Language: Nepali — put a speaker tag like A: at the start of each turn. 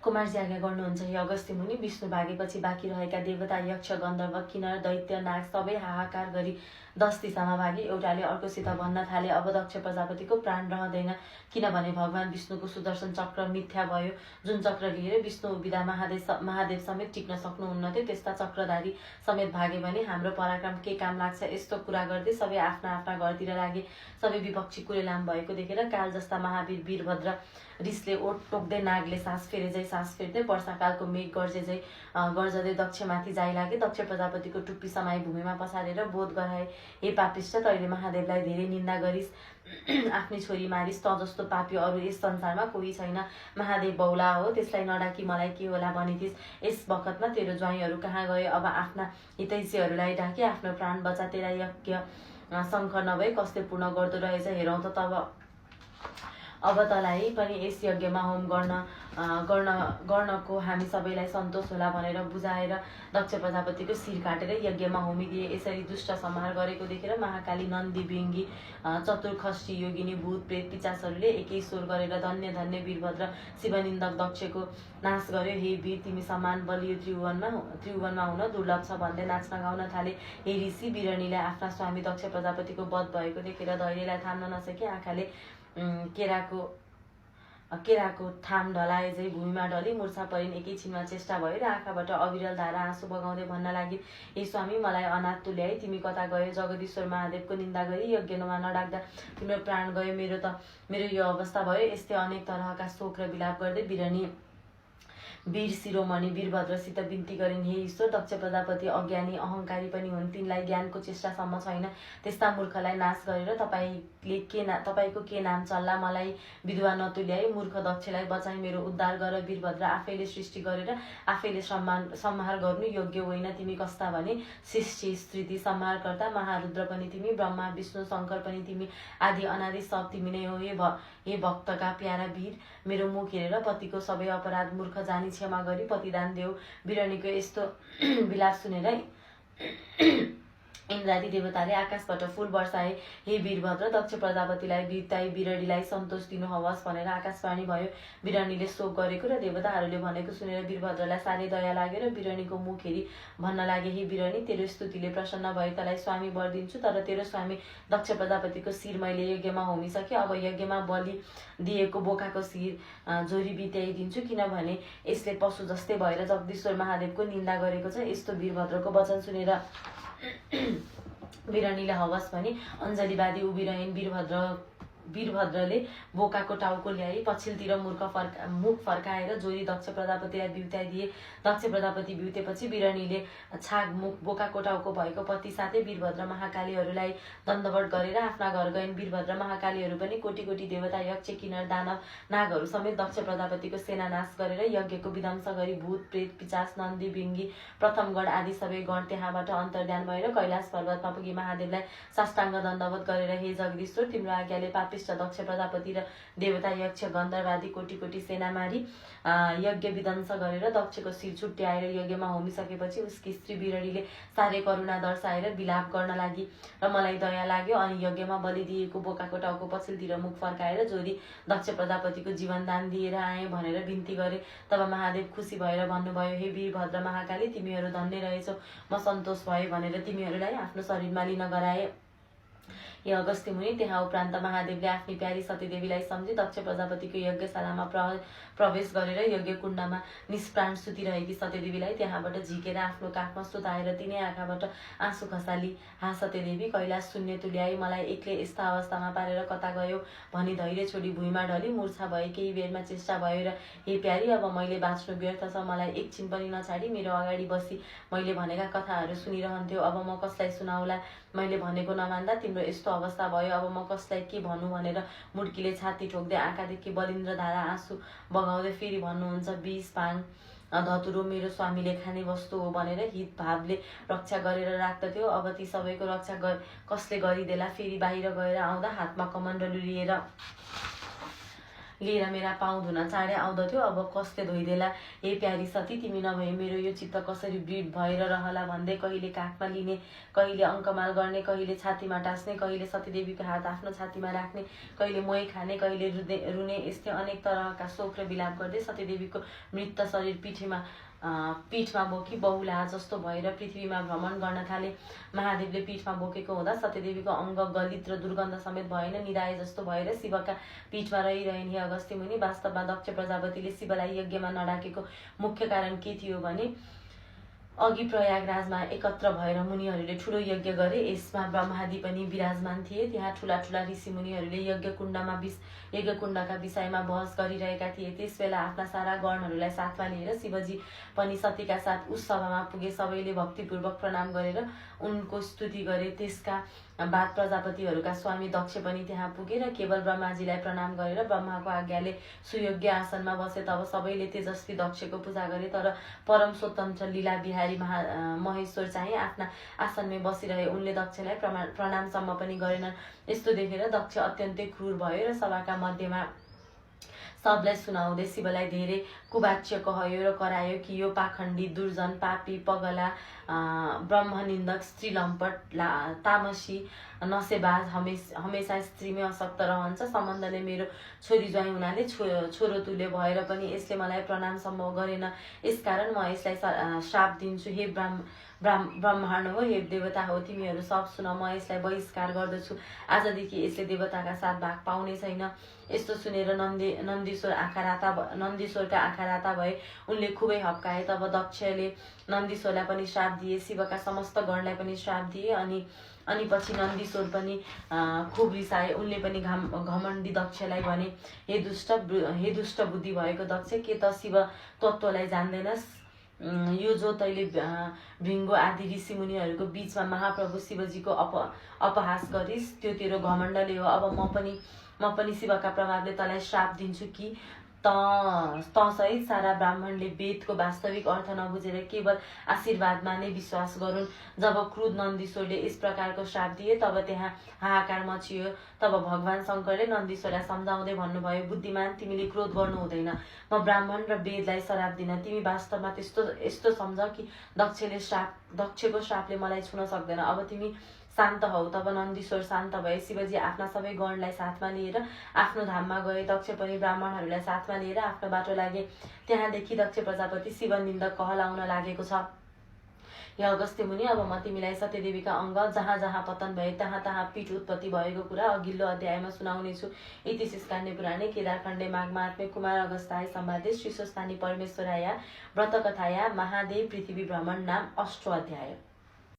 A: कुमारजी आज्ञा गर्नुहुन्छ हे अगस्त्य मुनि, विष्णु भागेपछि बाँकी रहेका देवता, यक्ष, गन्धर्व, किन्नर, दैत्य, नाग सबै हाहाकार गरी 10 दिशामा भागे। एउटाले अर्कोसित भन्न थाले, अब दक्ष प्रजापतिको प्राण रहँदैन, किनभने भगवान विष्णुको सुदर्शन चक्र मिथ्या भयो। जुन चक्र लिएर विष्णु उभिँदा महादेव समेत टिक्न सक्नुहुन्नथ्यो, त्यस्ता चक्रधारी समेत भागे भने हाम्रो पराक्रम के काम लाग्छ। यस्तो कुरा गर्दै सबै आफ्ना आफ्ना घरतिर लागे। सबै विपक्षी कुरेलाम भएको देखेर काल जस्ता महावीर वीरभद्र रिसले ओठ टोक्दै नागले सास फेरे सास फेर्दै वर्षाकालको मेघ गर्जदै दक्षमाथि जाइ लागे। दक्ष प्रजापतिको टुप्पी समाई भूमिमा पसारेर बोध गराए, हे पापिष्ट, तैले महादेवलाई धेरै निन्दा गरिस्, आफ्नै छोरी मारिस्, त जस्तो पापी अरू यस संसारमा कोही छैन। महादेव बौला हो, त्यसलाई नडाकी मलाई के होला भनिथिस्। यस बखतमा तेरो ज्वाइँहरू कहाँ गए? अब आफ्ना हितैषीहरूलाई डाके आफ्नो प्राण बचा। तेरा यज्ञ शङ्ख नभई कसले पूर्ण गर्दो रहेछ हेरौँ त। अब तँलाई पनि यस यज्ञमा होम गर्नको हामी सबैलाई सन्तोष होला भनेर बुझाएर दक्ष प्रजापतिको शिर काटेर यज्ञमा होमिदिए। यसरी दुष्ट संहार गरेको देखेर महाकाली, नन्दी, बिङ्गी, चतुर्खष्टी, योगिनी, भूत प्रेत पिचासहरूले एकै स्वर गरेर धन्य धन्य वीरभद्र शिवनिन्दक दक्षको नाश गर्यो। हे वीर, तिमी समान बलियो त्रिभुवनमा हुन दुर्लभ छ भन्दै नाच्न गाउन थाले। हे ऋषि, बिरणीलाई आफ्ना स्वामी दक्ष प्रजापतिको वध भएको देखेर धैर्यलाई थाम्न नसके आँखाले केराको थाम ढलाए झै भूमिमा ढली मूर्छा परिन्। एकैछिनमा चेष्टा भयो र आँखाबाट अविरल धारा आँसु बगाउँदै भन्न लागि, हे स्वामी, मलाई अनाथ तुल्याई तिमी कता गयो? जगदीश्वर महादेवको निन्दा गरी यज्ञमा नडाक्दा तिम्रो प्राण गयो। मेरो यो अवस्था भयो। यस्तै अनेक तरहका शोक र विलाप गर्दै बिरणी वीर शिरोमणि वीरभद्रसित बिन्ती गरिन्, हे ईश्वर, दक्ष प्रजापति अज्ञानी अहङ्कारी पनि हुन्, तिनलाई ज्ञानको चेष्टासम्म छैन। त्यस्ता मूर्खलाई नाश गरेर तपाईँको के नाम चल्ला? मलाई विधवा नतुल्याई मूर्ख दक्षलाई बचाई मेरो उद्धार गर। वीरभद्र, आफैले सृष्टि गरेर आफैले संहार गर्नु योग्य होइन। तिमी कस्ता भने? सृष्टि स्थिति संहारकर्ता महारुद्र पनि तिमी, ब्रह्मा विष्णु शङ्कर पनि तिमी, आदि अनादि सब तिमी नै हो। हे भक्तका प्यारा वीर, मेरो मुख हेरेर पतिको सबै अपराध मूर्ख जानी क्षमा गरी पतिदान देऊ। बिरणीको यस्तो विलाप सुनेर इन्द्रादि देवताले आकाशबाट फूल वर्षाए। हे वीरभद्र, दक्ष प्रजापतिलाई वीरताई बिरणीलाई सन्तोष दिनु हवस् भनेर आकाशवाणी भयो। बिरणीले शोक गरेको र देवताहरूले भनेको सुनेर वीरभद्रलाई साह्रै दया लाग्यो र बिरणीको मुख हेरी भन्न लागे, हे बिरणी, तेरो स्तुतिले प्रसन्न भए तँलाई स्वामी वर दिन्छु, तर तेरो स्वामी दक्ष प्रजापतिको शिर मैले यज्ञमा होमिसके। अब यज्ञमा बलि दिएको बोकाको शिर जोरी बित्याइदिन्छु, किनभने यसले पशु जस्तै भएर जगदीश्वर महादेवको निन्दा गरेको छ। यस्तो वीरभद्रको वचन सुनेर बिरणीले हवस् भनी अञ्जलीवादी उभिरहन्। वीरभद्रले बोकाको टाउको ल्याई पछिल्तिर मुख फर्काएर जोरी दक्ष प्रजापतिलाई बिउताइदिए। दक्ष प्रजापति बिउतेपछि बिरणीले छाग मुख बोकाको टाउको भएको पति साथै वीरभद्र महाकालीहरूलाई दण्डवट गरेर आफ्ना घर गइन्। वीरभद्र महाकालीहरू पनि कोटी कोटी देवता, यक्ष, किन्नर, दानव, नागहरू समेत दक्ष प्रजापतिको सेना नाश गरेर यज्ञको विध्वंस गरी भूत प्रेत पिचास, नन्दी, बिङ्गी, प्रथमगण आदि सबै गण त्यहाँबाट अन्तर्ध्यान भएर कैलाश पर्वतमा पुगी महादेवलाई साष्टाङ्ग दण्डवत गरेर, हे जगदीश्वर, तिम्रो आज्ञाले पापिष्ट दक्ष प्रजापति र देवता, यक्ष, गन्धर्व आदि कोटी कोटी सेना मारी यज्ञ विध्वंस गरेर दक्षको शिर छुट्याएर यज्ञमा होमिसकेपछि उसकी स्त्री बिरणीले साह्रै करुणा दर्शाएर विलाप गर्न लागि र मलाई दया लाग्यो। अनि यज्ञमा बलि दिएको बोकाको टाउको पछिल्तिर मुख फर्काएर जोरी दक्ष प्रजापतिको जीवनदान दिएर आए भनेर बिन्ती गरे। तब महादेव खुसी भएर भन्नुभयो, हे वीरभद्र महाकाली, तिमीहरू धन्य रहेछौ, म सन्तोष भए भनेर तिमीहरूलाई आफ्नो शरीरमा लिन गराए। हे अगस्त्य मुनि, त्यहाँ उपरान्त महादेवले आफ्नी प्यारी सतीदेवीलाई सम्झी दक्ष प्रजापतिको यज्ञशालामा प्रवेश गरेर यज्ञ कुण्डमा निष्प्राण सुतिरहेकी सतीदेवीलाई त्यहाँबाट झिकेर आफ्नो काखमा सुताएर तिनै आँखाबाट आँसु खसाली, हा सतीदेवी, कैलाश शून्य तुल्याई मलाई एक्लै यस्ता अवस्थामा पारेर कता गयो भनी धैर्य छोडी भुइँमा ढली मूर्छा भए। केही बेरमा चेष्टा भयो र, हे प्यारी, अब मैले बाँच्नु व्यर्थ छ, मलाई एकछिन पनि नछाडी मेरो अगाडि बसी मैले भनेका कथाहरू सुनिरहन्थ्यो। अब म कसलाई सुनाउला? मैले भनेको नमान्दा तिम्रो यस्तो अवस्था भयो, अब म कसलाई के भनौँ भनेर मुड्कीले छाती ठोक्दै आँखादेखि बलिन्द्र धारा आँसु बगाउँदै फेरि भन्नुहुन्छ, विष, भाङ, धतुरो मेरो स्वामीले खाने वस्तु हो भनेर हित भावले रक्षा गरेर राख्दथ्यो। अब ती सबैको रक्षा कसले गरिदेला? फेरि बाहिर गएर आउँदा हातमा कमण्डलु लिएर लिएर मेरा पाउ धुन चाँडै आउँदथ्यो, अब कसले धोइदेला हे प्यारी सती, तिमी नभए मेरो यो चित्त कसरी वृद्ध भएर रहला भन्दै कहिले काखमा लिने, कहिले अङ्कमाल गर्ने, कहिले छातीमा टाँस्ने, कहिले सतीदेवीको हात आफ्नो छातीमा राख्ने, कहिले मोही खाने, कहिले रुने, यस्तै अनेक तरहका शोक र विलाप गर्दै सतीदेवीको मृत शरीर पीठमा बोकी बहुला जस्तो भएर पृथ्वीमा भ्रमण गर्न थाले। महादेवले पीठमा बोकेको हुँदा सतीदेवीको अङ्ग गलित र दुर्गन्ध समेत भएन, निदाए जस्तो भएर शिवका पीठमा रहिरहन्। हे अगस्त्य मुनि, वास्तवमा दक्ष प्रजापतिले शिवलाई यज्ञमा नडाकेको मुख्य कारण के थियो भने अघि प्रयागराजमा एकत्र भएर मुनिहरूले ठुलो यज्ञ गरे। यसमा ब्रह्मादि पनि विराजमान थिए। त्यहाँ ठुला ठुला ऋषि मुनिहरूले यज्ञकुण्डका विषयमा बहस गरिरहेका थिए। त्यस बेला आफ्ना सारा गणहरूलाई साथमा लिएर शिवजी पनि सतीका साथ उस सभामा पुगे। सबैले भक्तिपूर्वक प्रणाम गरेर उनको स्तुति गरे। त्यसका बाद प्रजापतिहरूका स्वामी दक्ष पनि त्यहाँ पुगे र केवल ब्रह्माजीलाई प्रणाम गरेर ब्रह्माको आज्ञाले सुयोग्य आसनमा बसे। तब सबैले तेजस्वी दक्षको पूजा गरे। तर परम स्वतन्त्र लीला बिहारी महेश्वर चाहिँ आफ्ना आसनमै बसिरहे। उनले दक्षलाई प्रणामसम्म पनि गरेनन्। यस्तो देखेर दक्ष अत्यन्तै क्रूर भयो र सभाका मध्यमा सबलाई सुनाउँदै शिवलाई धेरै कुवाच्य कहयो र करायो कि यो पाखण्डी, दुर्जन, पापी, पगला, ब्रह्मनिन्दक, स्त्री लम्पट, तामसी, नशेबाज, हमेसा स्त्रीमै असक्त रहन्छ। सम्बन्धले मेरो छोरी ज्वाइँ हुनाले छोरो तुल्य भएर पनि यसले मलाई प्रणामसम्म गरेन। यसकारण म यसलाई श्राप दिन्छु। हे ब्रह्माण्ड हो, हे देवता हो, तिमीहरू सब सुन, म यसलाई बहिष्कार गर्दछु। आजदेखि यसले देवताका साथ भाग पाउने छैन। यस्तो सुनेर नन्दीश्वरका आँखा राता भए। उनले खुबै हप्काए। तब दक्षले नन्दीश्वरलाई पनि श्राप दिए, शिवका समस्त गणलाई पनि श्राप दिए। अनि पछि नन्दीश्वर पनि खुब रिसाए। उनले पनि घमण्डी दक्षलाई भने, हे दुष्ट बुद्धि भएको दक्ष, के त शिव तत्त्वलाई जान्दैनस्? यो जो तैले भृङ्गु आदि ऋषि मुनिहरूको बीचमा महाप्रभु शिवजीको अपहास गरिस्, त्यो तेरो घमण्डले हो। अब म पनि शिवका प्रभावले तँलाई श्राप दिन्छु कि तसहित सारा ब्राह्मणले वेदको वास्तविक अर्थ नबुझेर केवल आशीर्वादमा नै विश्वास गरून्। जब क्रुद्ध नन्दीश्वरले यस प्रकारको श्राप दिए तब त्यहाँ हाहाकार मचियो। तब भगवान शङ्करले नन्दीश्वरलाई सम्झाउँदै भन्नुभयो, बुद्धिमान, तिमीले क्रोध गर्नु हुँदैन। म ब्राह्मण र वेदलाई श्राप दिन। तिमी वास्तवमा यस्तो सम्झ कि दक्षको श्रापले मलाई छुन सक्दैन। अब तिमी शान्त हौ। तब नन्दीश्वर शान्त भए। शिवजी आफ्ना सबै गणलाई साथमा लिएर आफ्नो धाममा गए। दक्ष पनि ब्राह्मणहरूलाई साथमा लिएर आफ्नो बाटो लागे। त्यहाँदेखि दक्ष प्रजापति शिव निन्दक कहलाउन लागेको छ। हे अगस्त्य मुनि, अब म तिमीलाई सत्यदेवीका अङ्ग जहाँ जहाँ पतन भए तहाँ तहाँ पीठ उत्पत्ति भएको कुरा अघिल्लो अध्यायमा सुनाउनेछु। इति स्कान्य पुराणे केदारखण्डे माघमात्मे कुमार अगस्ताय सम्वादे श्रीस्वस्थानी परमेश्वराया व्रतकथाया महादेव पृथ्वी भ्रमण नाम 8 अध्याय।